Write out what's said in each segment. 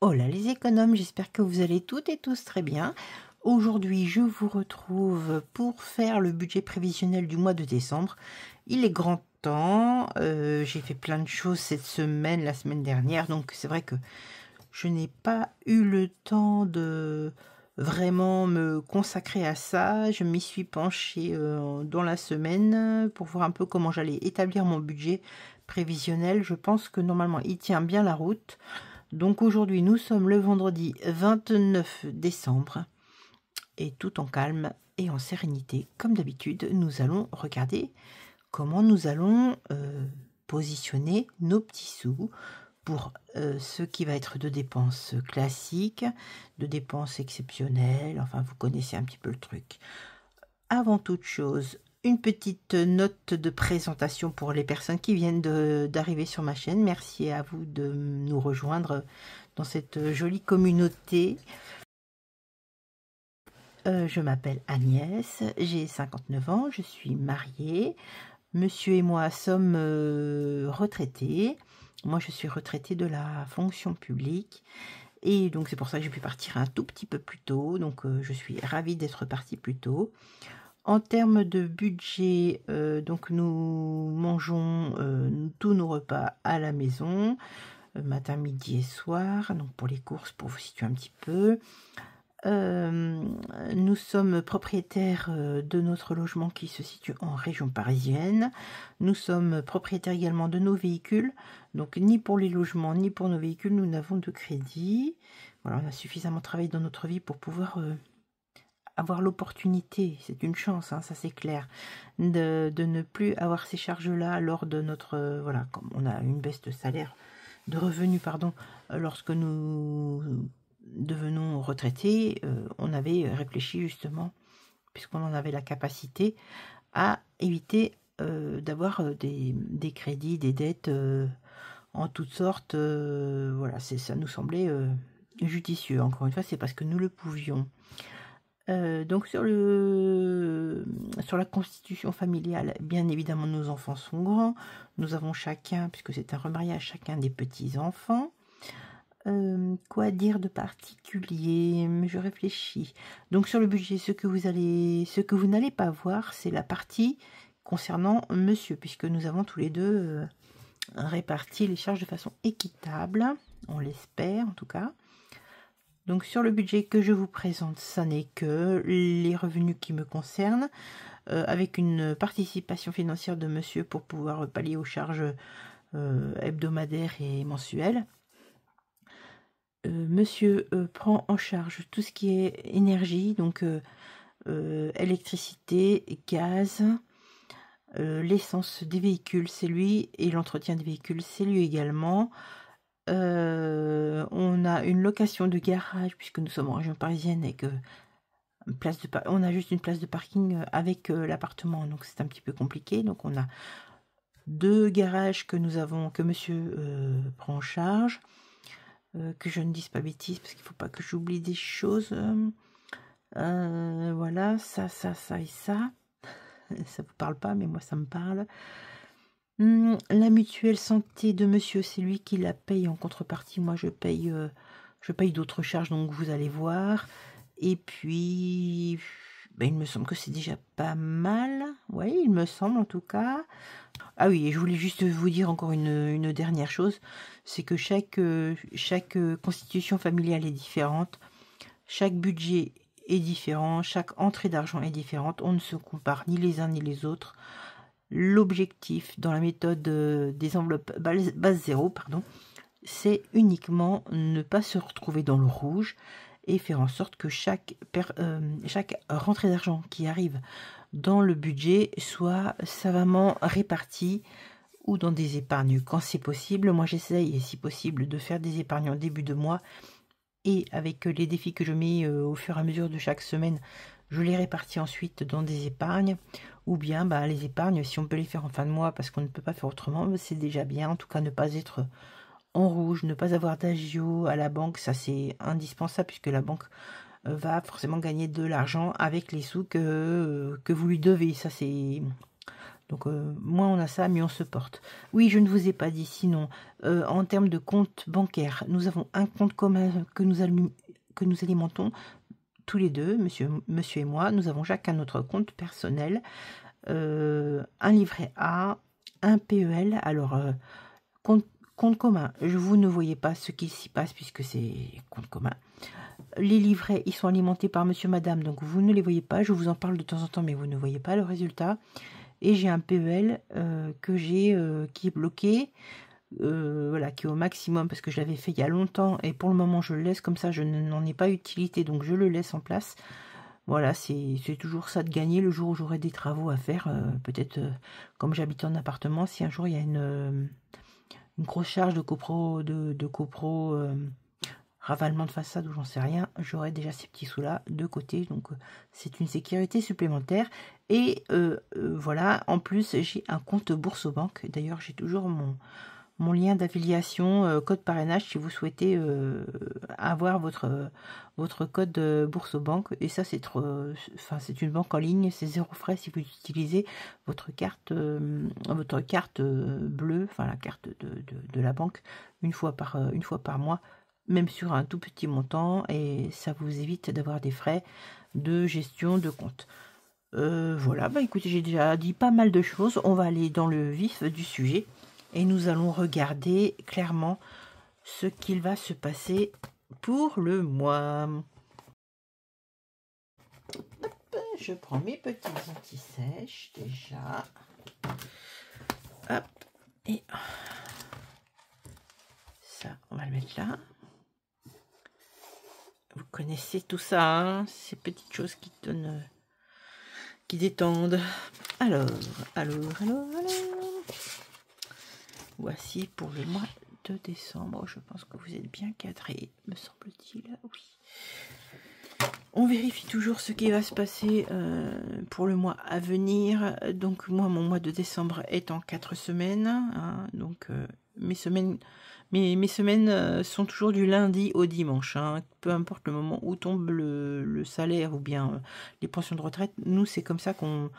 Hola les économes, j'espère que vous allez toutes et tous très bien. Aujourd'hui, je vous retrouve pour faire le budget prévisionnel du mois de décembre. Il est grand temps, j'ai fait plein de choses cette semaine, la semaine dernière, donc c'est vrai que je n'ai pas eu le temps de vraiment me consacrer à ça. Je m'y suis penchée dans la semaine pour voir un peu comment j'allais établir mon budget prévisionnel. Je pense que normalement il tient bien la route. Donc aujourd'hui, nous sommes le vendredi 29 décembre et tout en calme et en sérénité, comme d'habitude, nous allons regarder comment nous allons positionner nos petits sous pour ce qui va être de dépenses classiques, de dépenses exceptionnelles, enfin vous connaissez un petit peu le truc. Avant toute chose, une petite note de présentation pour les personnes qui viennent d'arriver sur ma chaîne. Merci à vous de nous rejoindre dans cette jolie communauté. Je m'appelle Agnès, j'ai 59 ans, je suis mariée. Monsieur et moi sommes retraités. Moi, je suis retraitée de la fonction publique. Et donc, c'est pour ça que j'ai pu partir un tout petit peu plus tôt. Donc, je suis ravie d'être partie plus tôt. En termes de budget, donc nous mangeons tous nos repas à la maison, matin, midi et soir. Donc pour les courses, pour vous situer un petit peu. Nous sommes propriétaires de notre logement qui se situe en région parisienne. Nous sommes propriétaires également de nos véhicules. Donc ni pour les logements ni pour nos véhicules, nous n'avons de crédit. Voilà, on a suffisamment travaillé dans notre vie pour pouvoir avoir l'opportunité, c'est une chance, hein, ça c'est clair, de ne plus avoir ces charges-là lors de notre... voilà, comme on a une baisse de salaire, de revenus, pardon, lorsque nous devenons retraités, on avait réfléchi justement, puisqu'on en avait la capacité, à éviter d'avoir des crédits, des dettes en toutes sortes. Voilà, ça nous semblait judicieux. Encore une fois, c'est parce que nous le pouvions. Donc sur la constitution familiale, bien évidemment nos enfants sont grands. Nous avons chacun, puisque c'est un remariage, chacun des petits-enfants. Quoi dire de particulier? Je réfléchis. Donc sur le budget, ce que vous n'allez pas voir, c'est la partie concernant monsieur, puisque nous avons tous les deux réparti les charges de façon équitable, on l'espère en tout cas. Donc sur le budget que je vous présente, ça n'est que les revenus qui me concernent, avec une participation financière de monsieur pour pouvoir pallier aux charges hebdomadaires et mensuelles. Monsieur prend en charge tout ce qui est énergie, donc électricité, gaz, l'essence des véhicules, c'est lui, et l'entretien des véhicules, c'est lui également. On a une location de garage puisque nous sommes en région parisienne et que on a juste une place de parking avec l'appartement, donc c'est un petit peu compliqué. Donc on a 2 garages que monsieur prend en charge, que je ne dise pas bêtises parce qu'il ne faut pas que j'oublie des choses. Voilà, ça et ça. Ça vous parle pas, mais moi ça me parle. La mutuelle santé de monsieur, c'est lui qui la paye en contrepartie. Moi, je paye d'autres charges, donc vous allez voir. Et puis, il me semble que c'est déjà pas mal. Oui, il me semble en tout cas. Ah oui, et je voulais juste vous dire encore une dernière chose. C'est que chaque constitution familiale est différente. Chaque budget est différent. Chaque entrée d'argent est différente. On ne se compare ni les uns ni les autres. L'objectif dans la méthode des enveloppes base 0, c'est uniquement ne pas se retrouver dans le rouge et faire en sorte que chaque rentrée d'argent qui arrive dans le budget soit savamment répartie ou dans des épargnes quand c'est possible. Moi j'essaye, si possible, de faire des épargnes en début de mois, et avec les défis que je mets au fur et à mesure de chaque semaine, je les répartis ensuite dans des épargnes, ou bien les épargnes, si on peut les faire en fin de mois parce qu'on ne peut pas faire autrement, c'est déjà bien. En tout cas, ne pas être en rouge, ne pas avoir d'agio à la banque, ça c'est indispensable puisque la banque va forcément gagner de l'argent avec les sous que vous lui devez. Ça Donc, moins on a ça, mieux on se porte. Oui, je ne vous ai pas dit, sinon, en termes de compte bancaire, nous avons un compte commun que nous alimentons tous les deux, monsieur et moi. Nous avons chacun notre compte personnel, un livret A, un PEL. Alors, compte commun, vous ne voyez pas ce qui s'y passe puisque c'est compte commun. Les livrets, ils sont alimentés par monsieur, madame, donc vous ne les voyez pas. Je vous en parle de temps en temps, mais vous ne voyez pas le résultat. Et j'ai un PEL que j'ai qui est bloqué, voilà, qui est au maximum parce que je l'avais fait il y a longtemps et pour le moment je le laisse comme ça, je n'en ai pas utilité, donc je le laisse en place. Voilà, c'est toujours ça de gagner le jour où j'aurai des travaux à faire, peut-être comme j'habite en appartement, si un jour il y a une grosse charge de copro, ravalement de façade ou j'en sais rien, j'aurai déjà ces petits sous là de côté, donc c'est une sécurité supplémentaire. Et voilà, en plus j'ai un compte Boursobank, d'ailleurs j'ai toujours mon lien d'affiliation, code parrainage si vous souhaitez avoir votre code Boursobank. Et ça c'est c'est une banque en ligne, c'est 0 frais si vous utilisez votre carte bleue, enfin la carte de la banque une fois par mois, même sur un tout petit montant, et ça vous évite d'avoir des frais de gestion de compte. Voilà, bah écoutez, j'ai déjà dit pas mal de choses, on va aller dans le vif du sujet et nous allons regarder clairement ce qu'il va se passer pour le mois. Hop, je prends mes petits anti-sèches déjà. Hop, et ça, on va le mettre là. Vous connaissez tout ça, hein, ces petites choses qui donnent, qui détendent. Alors. Voici pour le mois de décembre. Je pense que vous êtes bien cadré, me semble-t-il. Oui. On vérifie toujours ce qui va se passer pour le mois à venir. Donc moi, mon mois de décembre est en 4 semaines. Hein, donc mes semaines sont toujours du lundi au dimanche. Hein, peu importe le moment où tombe le salaire ou bien les pensions de retraite. Nous, c'est comme ça qu'on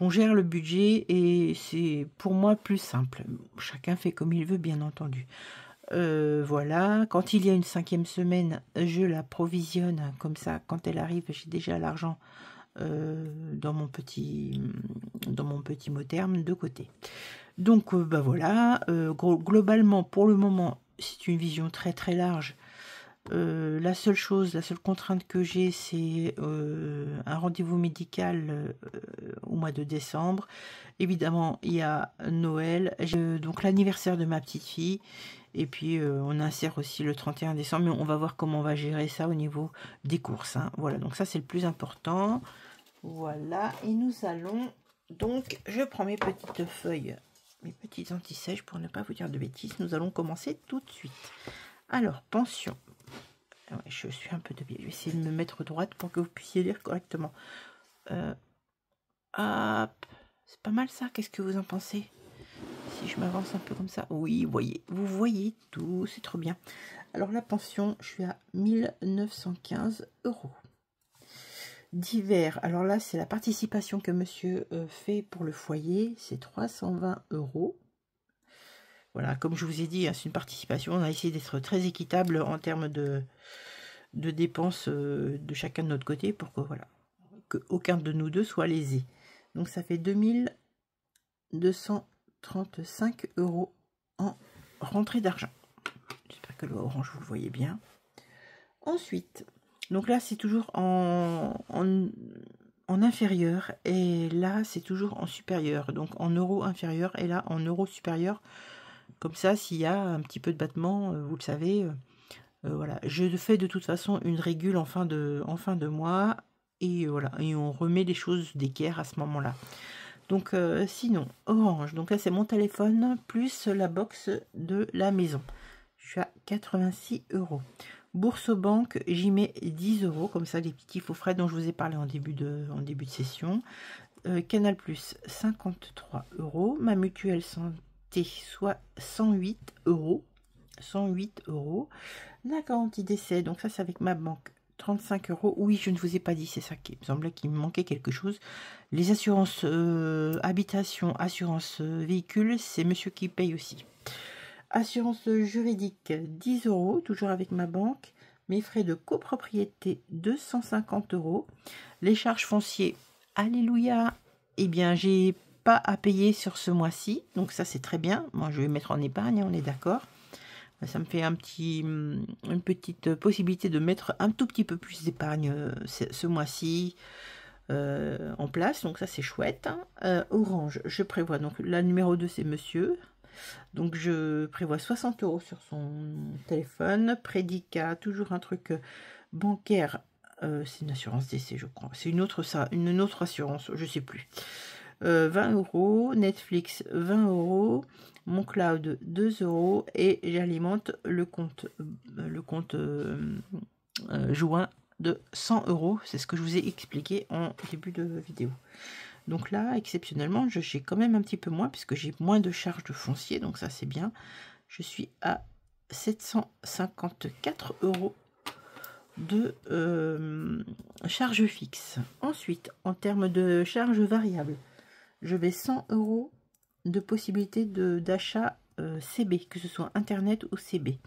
gère le budget et c'est pour moi plus simple. Chacun fait comme il veut, bien entendu. Voilà, quand il y a une 5e semaine, je la provisionne comme ça. Quand elle arrive, j'ai déjà l'argent dans mon petit mot terme de côté. Donc bah voilà, globalement pour le moment c'est une vision très très large. La seule contrainte que j'ai, c'est un rendez-vous médical au mois de décembre. Évidemment, il y a Noël, donc l'anniversaire de ma petite fille, et puis on insère aussi le 31 décembre, mais on va voir comment on va gérer ça au niveau des courses. Hein. Voilà, donc ça c'est le plus important. Voilà, et nous allons, donc je prends mes petites feuilles, mes petites anti-sèches pour ne pas vous dire de bêtises. Nous allons commencer tout de suite. Alors, pension. Ouais, je suis un peu de biais. Je vais essayer de me mettre droite pour que vous puissiez lire correctement. Hop. C'est pas mal ça. Qu'est-ce que vous en pensez? Si je m'avance un peu comme ça. Oui, vous voyez tout. C'est trop bien. Alors la pension, je suis à 1915 €. Divers. Alors là, c'est la participation que monsieur fait pour le foyer. C'est 320 €. Voilà, comme je vous ai dit, c'est une participation. On a essayé d'être très équitable en termes de dépenses de chacun de notre côté pour que voilà, que aucun de nous deux soit lésé. Donc ça fait 2235 € en rentrée d'argent. J'espère que le orange vous le voyez bien. Ensuite, donc là c'est toujours en inférieur et là c'est toujours en supérieur. Donc en euros inférieur et là en euros supérieur. Comme ça, s'il y a un petit peu de battement, vous le savez, voilà. Je fais de toute façon une régule en fin de mois et voilà. Et on remet les choses d'équerre à ce moment-là. Donc sinon, Orange. Donc là, c'est mon téléphone plus la box de la maison. Je suis à 86 €. Boursobank, j'y mets 10 €, comme ça, les petits faux frais dont je vous ai parlé en début de session. Canal+, 53 €. Ma mutuelle santé, soit 108 €. 108 €. La garantie d'essai, donc ça c'est avec ma banque, 35 €. Oui, je ne vous ai pas dit, c'est ça qui me semblait qu'il me manquait quelque chose. Les assurances habitation, assurance véhicule, c'est monsieur qui paye aussi. Assurance juridique, 10 €, toujours avec ma banque. Mes frais de copropriété, 250 €. Les charges foncières, alléluia, eh bien, j'ai pas à payer sur ce mois-ci. Donc ça, c'est très bien. Moi, je vais mettre en épargne, on est d'accord. Ça me fait une petite possibilité de mettre un tout petit peu plus d'épargne ce mois-ci en place. Donc ça, c'est chouette. Orange, je prévois. Donc la numéro 2, c'est monsieur. Donc je prévois 60 € sur son téléphone. Prédicat, toujours un truc bancaire. C'est une assurance décès, je crois. C'est une autre assurance, je sais plus. 20 €. Netflix, 20 €. Mon cloud, 2 € et j'alimente le compte joint de 100 €. C'est ce que je vous ai expliqué en début de vidéo. Donc là, exceptionnellement, j'ai quand même un petit peu moins puisque j'ai moins de charges de foncier. Donc ça, c'est bien. Je suis à 754 € de charges fixes. Ensuite, en termes de charges variables, je vais 100 € de possibilité d'achat CB, que ce soit Internet ou CB.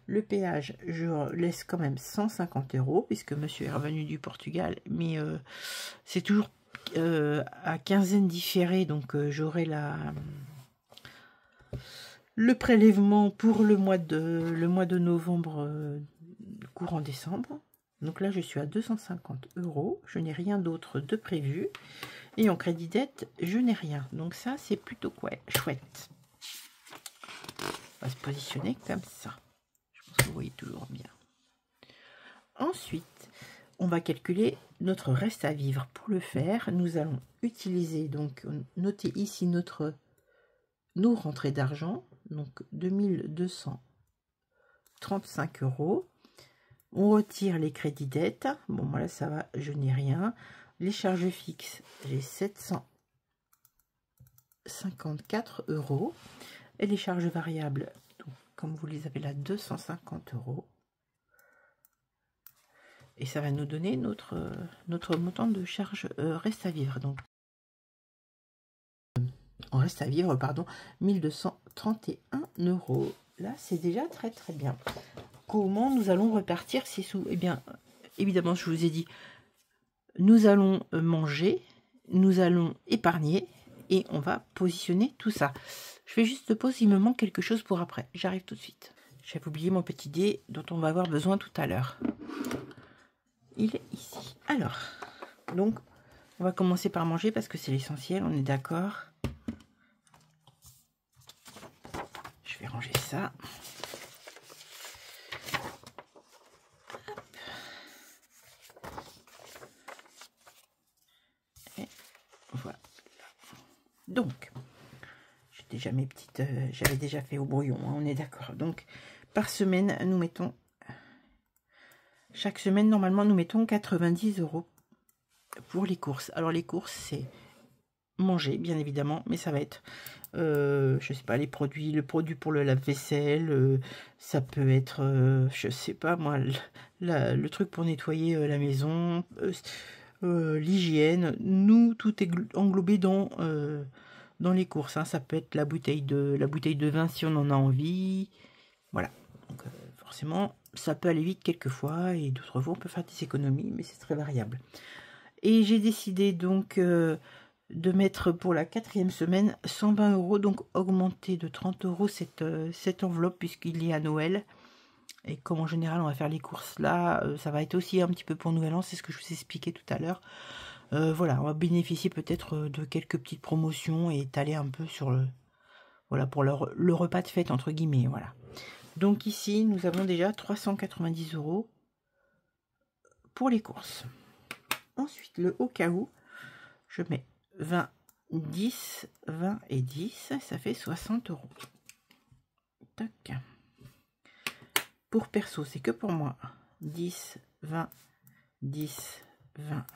Le péage, je laisse quand même 150 € puisque monsieur est revenu du Portugal, mais c'est toujours à quinzaine différée, donc j'aurai le prélèvement pour le mois de novembre courant décembre. Donc là, je suis à 250 €. Je n'ai rien d'autre de prévu. Et en crédit dette, je n'ai rien. Donc ça, c'est plutôt chouette. On va se positionner comme ça. Je pense que vous voyez toujours bien. Ensuite, on va calculer notre reste à vivre. Pour le faire, nous allons utiliser, donc, notez ici nos rentrées d'argent. Donc, 2235 €. On retire les crédits dettes. Bon, voilà, ça va, je n'ai rien. Les charges fixes, j'ai 754 €. Et les charges variables, donc, comme vous les avez là, 250 €. Et ça va nous donner notre montant de charge reste à vivre. Donc, en reste à vivre, pardon, 1231 €. Là, c'est déjà très très bien. Comment nous allons repartir ces sous? Eh bien, évidemment, je vous ai dit, nous allons manger, nous allons épargner et on va positionner tout ça. Je fais juste pause, il me manque quelque chose pour après. J'arrive tout de suite. J'avais oublié mon petit dé dont on va avoir besoin tout à l'heure. Il est ici. Alors, donc, on va commencer par manger parce que c'est l'essentiel, on est d'accord. Je vais ranger ça. Et voilà. Donc, j'ai déjà mes petites... j'avais déjà fait au brouillon, hein, on est d'accord. Donc, par semaine, nous mettons... Chaque semaine, normalement, nous mettons 90 € pour les courses. Alors, les courses, c'est manger, bien évidemment, mais ça va être, je sais pas, le produit pour le lave-vaisselle, ça peut être, je sais pas moi, le truc pour nettoyer la maison, l'hygiène. Nous, tout est englobé dans les courses, hein. Ça peut être la bouteille de vin si on en a envie, voilà. Donc, forcément, ça peut aller vite quelquefois et d'autres fois on peut faire des économies, mais c'est très variable. Et j'ai décidé donc de mettre pour la 4e semaine 120 €, donc augmenter de 30 € cette enveloppe puisqu'il est à Noël. Et comme en général on va faire les courses là, ça va être aussi un petit peu pour Nouvel An, c'est ce que je vous ai expliqué tout à l'heure. Voilà, on va bénéficier peut-être de quelques petites promotions et étaler un peu sur pour le repas de fête entre guillemets, voilà. Donc ici, nous avons déjà 390 € pour les courses. Ensuite, le au cas où, je mets 20, 10, 20 et 10, ça fait 60 €. Tac. Pour perso, c'est que pour moi. 10, 20, 10, 20,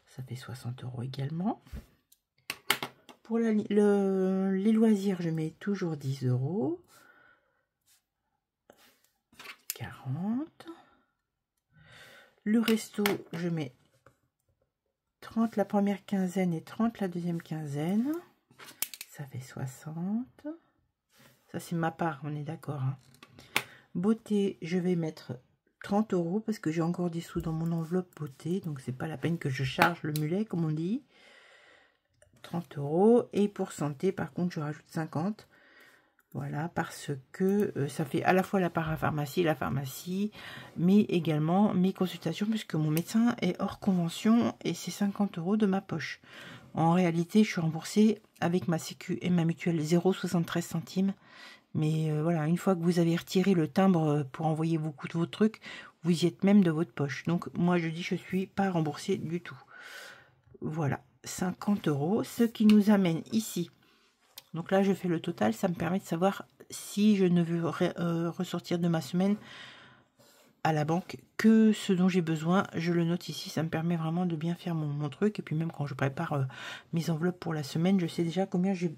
ça fait 60 € également. Pour les loisirs, je mets toujours 10 €. 40. Le resto, je mets 30 la première quinzaine et 30 la deuxième quinzaine. Ça fait 60. Ça, c'est ma part, on est d'accord. Hein. Beauté, je vais mettre 30 € parce que j'ai encore des sous dans mon enveloppe beauté. Donc, c'est pas la peine que je charge le mulet, comme on dit. 30 €. Et pour santé, par contre, je rajoute 50. Voilà, parce que ça fait à la fois la pharmacie, mais également mes consultations, puisque mon médecin est hors convention et c'est 50 € de ma poche. En réalité, je suis remboursée avec ma sécu et ma mutuelle 0,73 centimes. Mais voilà, une fois que vous avez retiré le timbre pour envoyer beaucoup de vos trucs, vous y êtes même de votre poche. Donc moi, je dis je ne suis pas remboursée du tout. Voilà, 50 €, ce qui nous amène ici. Donc là, je fais le total, ça me permet de savoir si je ne veux ressortir de ma semaine à la banque que ce dont j'ai besoin. Je le note ici, ça me permet vraiment de bien faire mon truc. Et puis même quand je prépare mes enveloppes pour la semaine, je sais déjà combien j'ai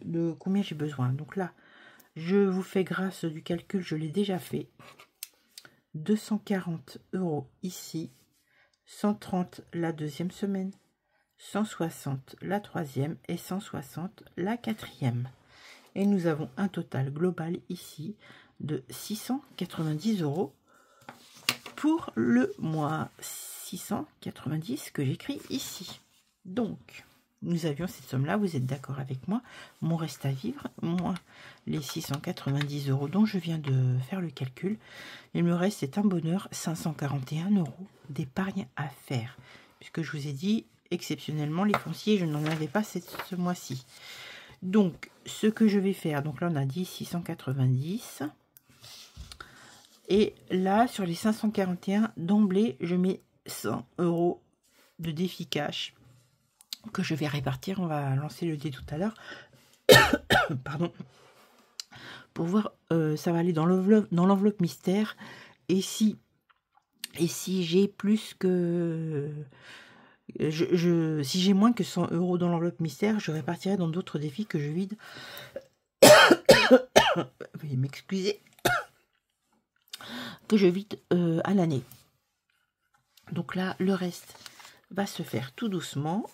besoin. Donc là, je vous fais grâce du calcul, je l'ai déjà fait. 240 € ici, 130 la deuxième semaine, 160 la troisième et 160 la quatrième. Et nous avons un total global ici de 690 € pour le mois. 690 que j'écris ici. Donc, nous avions cette somme-là, vous êtes d'accord avec moi. Mon reste à vivre, moins les 690 € dont je viens de faire le calcul. Il me reste, c'est un bonheur, 541 € d'épargne à faire. Puisque je vous ai dit, exceptionnellement, les fonciers, je n'en avais pas ce mois-ci. Donc, ce que je vais faire, donc là on a dit 690. Et là, sur les 541, d'emblée, je mets 100 € de défi cash que je vais répartir. On va lancer le dé tout à l'heure. Pardon. Pour voir, ça va aller dans l'enveloppe mystère. Et si j'ai plus que... si j'ai moins que 100 € dans l'enveloppe mystère, je répartirai dans d'autres défis que je vide. Veuillez m'excuser. Que je vide à l'année. Donc là, le reste va se faire tout doucement.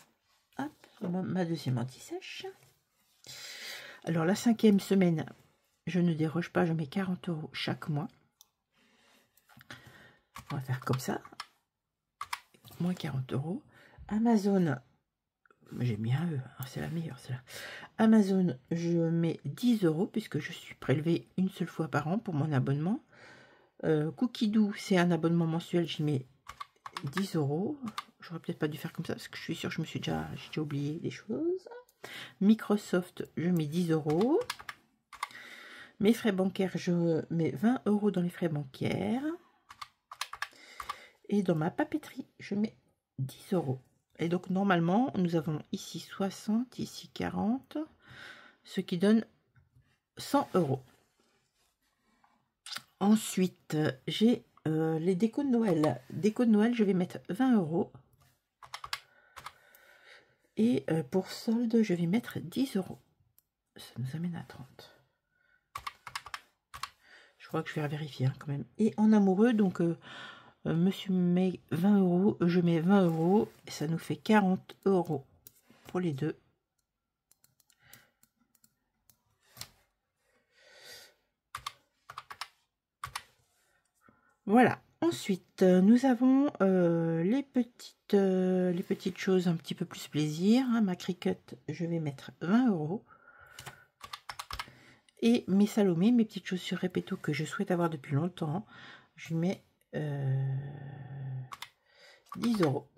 Hop, ma deuxième anti-sèche. Alors la 5e semaine, je ne déroge pas, je mets 40 € chaque mois. On va faire comme ça. Moins 40 €. Amazon, j'ai bien eux, c'est la meilleure celle-là. Amazon, je mets 10 € puisque je suis prélevée une seule fois par an pour mon abonnement. Cookidoo, c'est un abonnement mensuel, j'y mets 10 €. J'aurais peut-être pas dû faire comme ça parce que je suis sûre que j'ai déjà oublié des choses. Microsoft, je mets 10 €. Mes frais bancaires, je mets 20 € dans les frais bancaires. Et dans ma papeterie, je mets 10 €. Et donc normalement, nous avons ici 60, ici 40, ce qui donne 100 €. Ensuite, j'ai les décos de Noël. Décos de Noël, je vais mettre 20 €. Et pour solde, je vais mettre 10 €. Ça nous amène à 30. Je crois que je vais vérifier quand même. Et en amoureux, donc monsieur met 20 €, je mets 20 €. Et ça nous fait 40 € pour les deux. Voilà. Ensuite, nous avons les petites choses un petit peu plus plaisir. Hein. Ma Cricut, je vais mettre 20 €. Et mes Salomé, mes petites chaussures répéto que je souhaite avoir depuis longtemps, je mets 10 €.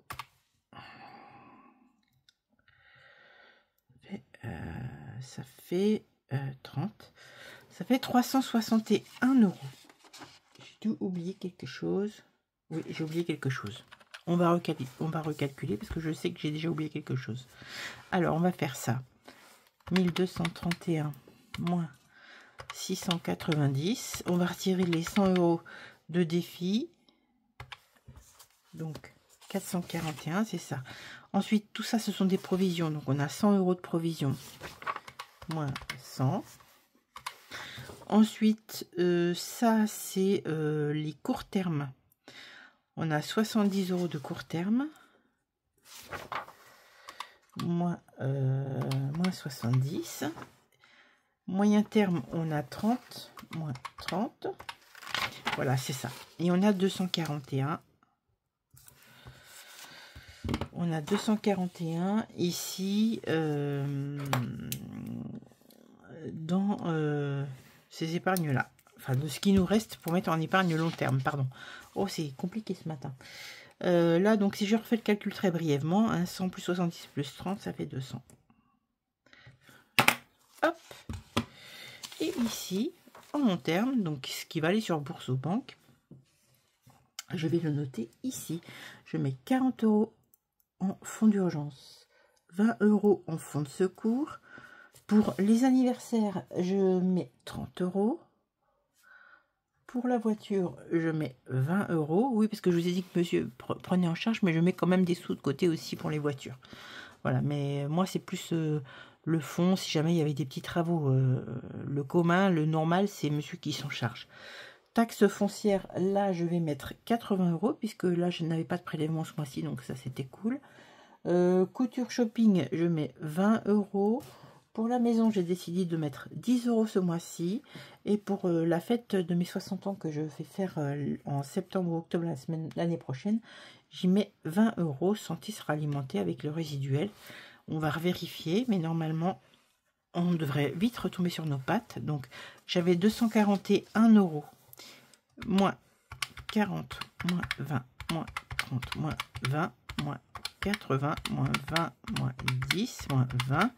Ça fait 30. Ça fait 361 €. J'ai dû oublier quelque chose. Oui, j'ai oublié quelque chose. On va recalculer parce que je sais que j'ai déjà oublié quelque chose. Alors, on va faire ça. 1231 moins 690. On va retirer les 100 € de défi. Donc, 441, c'est ça. Ensuite, tout ça, ce sont des provisions. Donc, on a 100 € de provision. Moins 100. Ensuite, ça, c'est les courts termes. On a 70 € de court terme. Moins 70. Moyen terme, on a 30. Moins 30. Voilà, c'est ça. Et on a 241. On a 241 ici dans ces épargnes-là. Enfin, de ce qui nous reste pour mettre en épargne long terme, pardon. Oh, c'est compliqué ce matin. Là, donc, si je refais le calcul très brièvement, hein, 100 plus 70 plus 30, ça fait 200. Hop. Et ici, en long terme, donc ce qui va aller sur bourse ou banque, je vais le noter ici. Je mets 40 € en fonds d'urgence, 20 € en fonds de secours. Pour les anniversaires, je mets 30 €. Pour la voiture, je mets 20 €. Oui, parce que je vous ai dit que monsieur prenait en charge, mais je mets quand même des sous de côté aussi pour les voitures. Voilà, mais moi, c'est plus le fond, si jamais il y avait des petits travaux. Le commun, le normal, c'est monsieur qui s'en charge. Taxe foncière, là, je vais mettre 80 €, puisque là, je n'avais pas de prélèvement ce mois-ci, donc ça, c'était cool. Couture shopping, je mets 20 €. Pour la maison, j'ai décidé de mettre 10 € ce mois-ci. Et pour la fête de mes 60 ans que je vais faire en septembre ou octobre l'année prochaine, j'y mets 20 €. Santé sera alimenté avec le résiduel. On va revérifier, mais normalement, on devrait vite retomber sur nos pattes. Donc, j'avais 241 €. Moins 40, moins 20, moins 30, moins 20, moins 80, moins 20, moins 10, moins 20.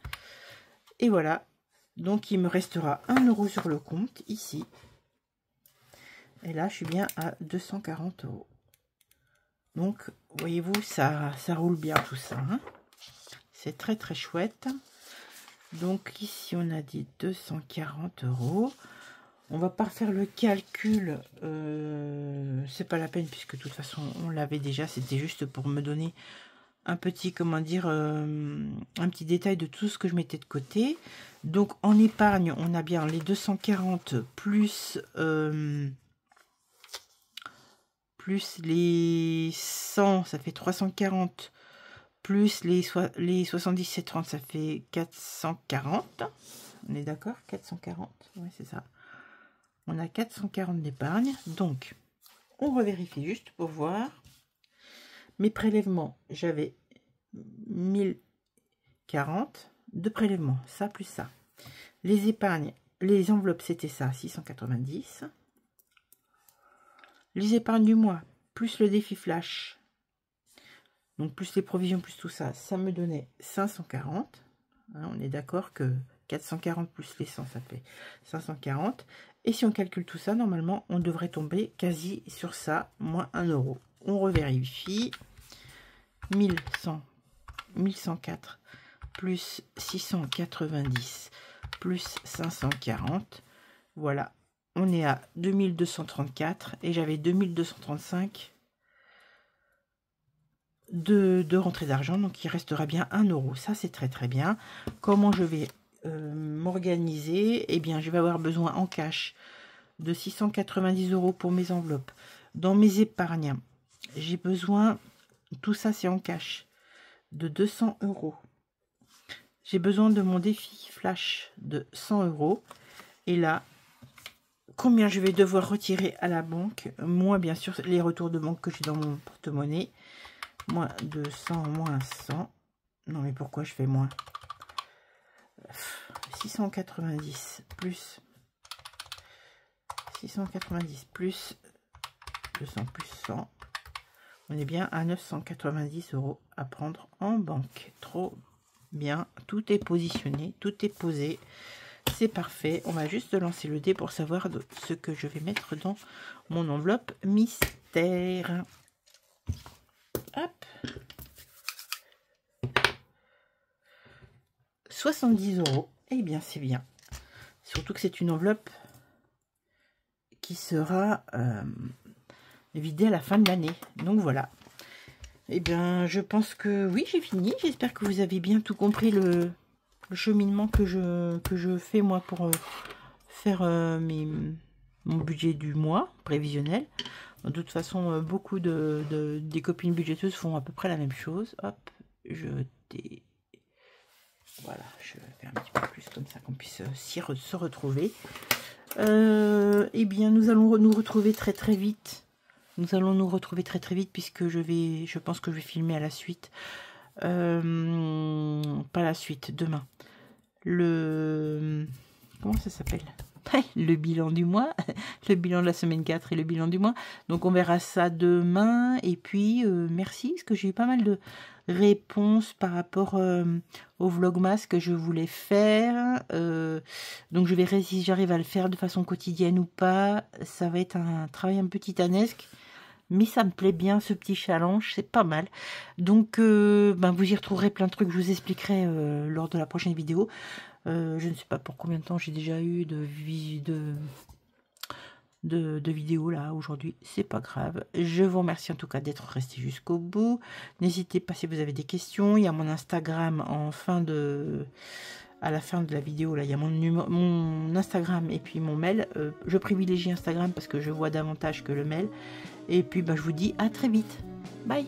Et voilà, donc il me restera 1 € sur le compte, ici. Et là, je suis bien à 240 €. Donc, voyez-vous, ça roule bien tout ça. Hein, c'est très très chouette. Donc ici, on a dit 240 €. On va pas refaire le calcul. C'est pas la peine, puisque de toute façon, on l'avait déjà. C'était juste pour me donner un petit, comment dire, un petit détail de tout ce que je mettais de côté. Donc en épargne, on a bien les 240 plus les 100, ça fait 340, plus les 77,30, ça fait 440. On est d'accord? 440, oui, c'est ça. On a 440 d'épargne. Donc, on revérifie juste pour voir. Mes prélèvements, j'avais 1040 de prélèvements, ça plus ça. Les épargnes, les enveloppes, c'était ça, 690. Les épargnes du mois, plus le défi flash, donc plus les provisions, plus tout ça, ça me donnait 540. Hein, on est d'accord que 440 plus les 100, ça fait 540. Et si on calcule tout ça, normalement, on devrait tomber quasi sur ça, moins 1 €. On revérifie. 1104 plus 690 plus 540. Voilà, on est à 2234 et j'avais 2235 de rentrée d'argent, donc il restera bien 1 €. Ça, c'est très très bien. Comment je vais m'organiser? Eh bien, je vais avoir besoin en cash de 690 € pour mes enveloppes. Dans mes épargnes, j'ai besoin, tout ça c'est en cash, de 200 €. J'ai besoin de mon défi flash de 100 €. Et là, combien je vais devoir retirer à la banque? Moins bien sûr les retours de banque que j'ai dans mon porte-monnaie. Moins 200, moins 100. Non mais pourquoi je fais moins? 690 plus 690 plus 200 plus 100. On est bien à 990 € à prendre en banque. Trop bien. Tout est positionné, tout est posé. C'est parfait. On va juste lancer le dé pour savoir ce que je vais mettre dans mon enveloppe mystère. Hop. 70 €. Eh bien, c'est bien. Surtout que c'est une enveloppe qui sera vidée à la fin de l'année. Donc voilà. Eh bien, je pense que oui, j'ai fini. J'espère que vous avez bien tout compris le cheminement que je fais moi pour faire mon budget du mois prévisionnel. De toute façon, beaucoup des copines budgéteuses font à peu près la même chose. Hop, voilà, je fais un petit peu plus comme ça qu'on puisse se retrouver. Eh bien, nous allons nous retrouver très très vite. Nous allons nous retrouver très très vite puisque je pense que je vais filmer à la suite. Pas la suite, demain. Comment ça s'appelle? Le bilan du mois, le bilan de la semaine 4 et le bilan du mois. Donc on verra ça demain. Et puis merci, parce que j'ai eu pas mal de réponses par rapport au vlogmas que je voulais faire. Donc je verrai si j'arrive à le faire de façon quotidienne ou pas. Ça va être un travail un peu titanesque. Mais ça me plaît bien, ce petit challenge, c'est pas mal. Donc, vous y retrouverez plein de trucs, je vous expliquerai lors de la prochaine vidéo. Je ne sais pas pour combien de temps j'ai déjà eu de vidéos là aujourd'hui, c'est pas grave. Je vous remercie en tout cas d'être resté jusqu'au bout. N'hésitez pas si vous avez des questions. Il y a mon Instagram à la fin de la vidéo, là, il y a mon Instagram et puis mon mail. Je privilégie Instagram parce que je vois davantage que le mail. Et puis, je vous dis à très vite. Bye!